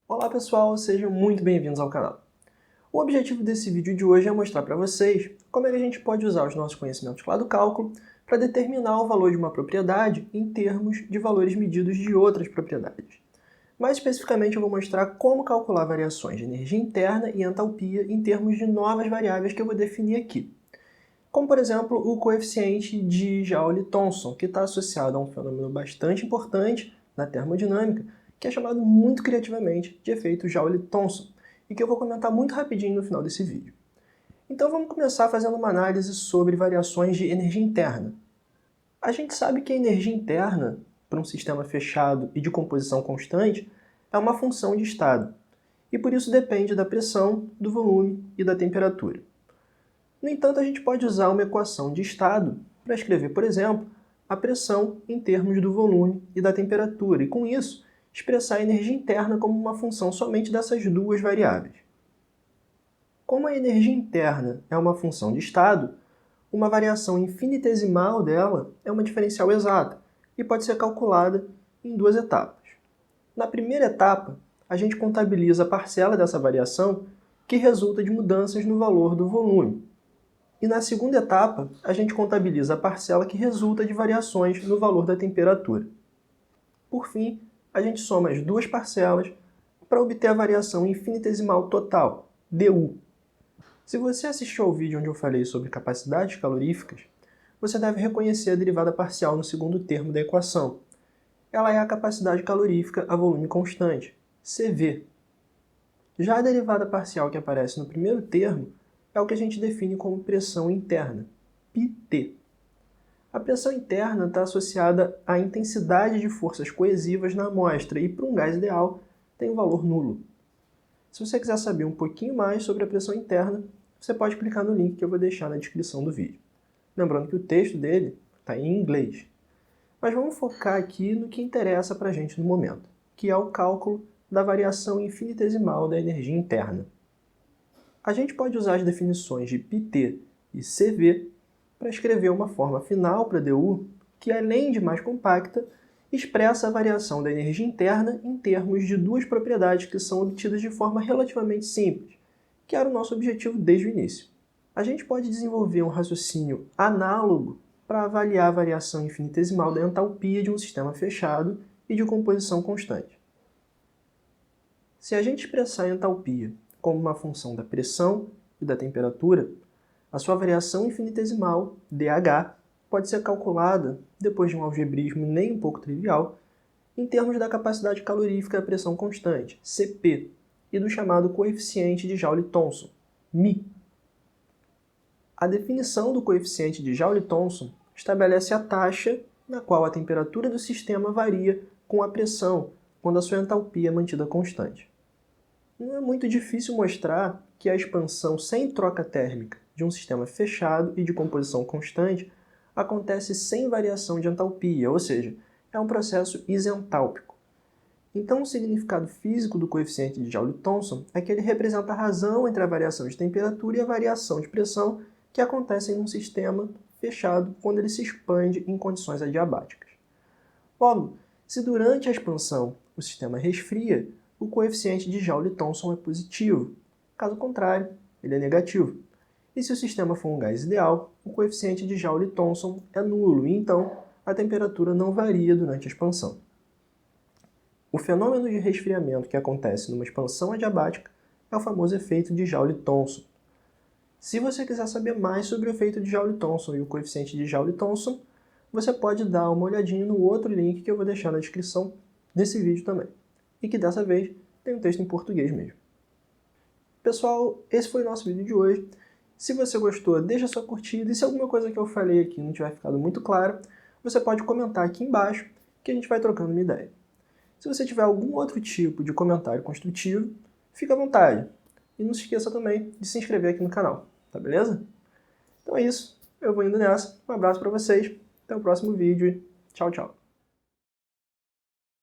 Olá pessoal, sejam muito bem-vindos ao canal. O objetivo desse vídeo de hoje é mostrar para vocês como é que a gente pode usar os nossos conhecimentos lá do cálculo para determinar o valor de uma propriedade em termos de valores medidos de outras propriedades. Mais especificamente eu vou mostrar como calcular variações de energia interna e entalpia em termos de novas variáveis que eu vou definir aqui. Como por exemplo o coeficiente de Joule-Thomson, que está associado a um fenômeno bastante importante na termodinâmica, que é chamado muito criativamente de efeito Joule-Thomson, e que eu vou comentar muito rapidinho no final desse vídeo. Então vamos começar fazendo uma análise sobre variações de energia interna. A gente sabe que a energia interna, para um sistema fechado e de composição constante, é uma função de estado, e por isso depende da pressão, do volume e da temperatura. No entanto, a gente pode usar uma equação de estado para escrever, por exemplo, a pressão em termos do volume e da temperatura, e com isso, expressar a energia interna como uma função somente dessas duas variáveis. Como a energia interna é uma função de estado, uma variação infinitesimal dela é uma diferencial exata e pode ser calculada em duas etapas. Na primeira etapa, a gente contabiliza a parcela dessa variação que resulta de mudanças no valor do volume. E na segunda etapa, a gente contabiliza a parcela que resulta de variações no valor da temperatura. Por fim, a gente soma as duas parcelas para obter a variação infinitesimal total, dU. Se você assistiu ao vídeo onde eu falei sobre capacidades caloríficas, você deve reconhecer a derivada parcial no segundo termo da equação. Ela é a capacidade calorífica a volume constante, CV. Já a derivada parcial que aparece no primeiro termo é o que a gente define como pressão interna, πT. A pressão interna está associada à intensidade de forças coesivas na amostra e, para um gás ideal, tem um valor nulo. Se você quiser saber um pouquinho mais sobre a pressão interna, você pode clicar no link que eu vou deixar na descrição do vídeo. Lembrando que o texto dele está em inglês. Mas vamos focar aqui no que interessa para a gente no momento, que é o cálculo da variação infinitesimal da energia interna. A gente pode usar as definições de πT e CV para escrever uma forma final para dU que, além de mais compacta, expressa a variação da energia interna em termos de duas propriedades que são obtidas de forma relativamente simples, que era o nosso objetivo desde o início. A gente pode desenvolver um raciocínio análogo para avaliar a variação infinitesimal da entalpia de um sistema fechado e de composição constante. Se a gente expressar a entalpia como uma função da pressão e da temperatura, a sua variação infinitesimal, dH, pode ser calculada, depois de um algebrismo nem um pouco trivial, em termos da capacidade calorífica à pressão constante, Cp, e do chamado coeficiente de Joule-Thomson, μ. A definição do coeficiente de Joule-Thomson estabelece a taxa na qual a temperatura do sistema varia com a pressão, quando a sua entalpia é mantida constante. Não é muito difícil mostrar que a expansão sem troca térmica de um sistema fechado e de composição constante acontece sem variação de entalpia, ou seja, é um processo isentálpico. Então, o significado físico do coeficiente de Joule-Thomson é que ele representa a razão entre a variação de temperatura e a variação de pressão que acontecem num sistema fechado quando ele se expande em condições adiabáticas. Logo, se durante a expansão o sistema resfria, o coeficiente de Joule-Thomson é positivo. Caso contrário, ele é negativo. E se o sistema for um gás ideal, o coeficiente de Joule-Thomson é nulo, e então a temperatura não varia durante a expansão. O fenômeno de resfriamento que acontece numa expansão adiabática é o famoso efeito de Joule-Thomson. Se você quiser saber mais sobre o efeito de Joule-Thomson e o coeficiente de Joule-Thomson, você pode dar uma olhadinha no outro link que eu vou deixar na descrição desse vídeo também. E que dessa vez tem um texto em português mesmo. Pessoal, esse foi o nosso vídeo de hoje. Se você gostou, deixa sua curtida, e se alguma coisa que eu falei aqui não tiver ficado muito clara, você pode comentar aqui embaixo que a gente vai trocando uma ideia. Se você tiver algum outro tipo de comentário construtivo, fica à vontade. E não se esqueça também de se inscrever aqui no canal, tá beleza? Então é isso, eu vou indo nessa. Um abraço para vocês, até o próximo vídeo e tchau, tchau.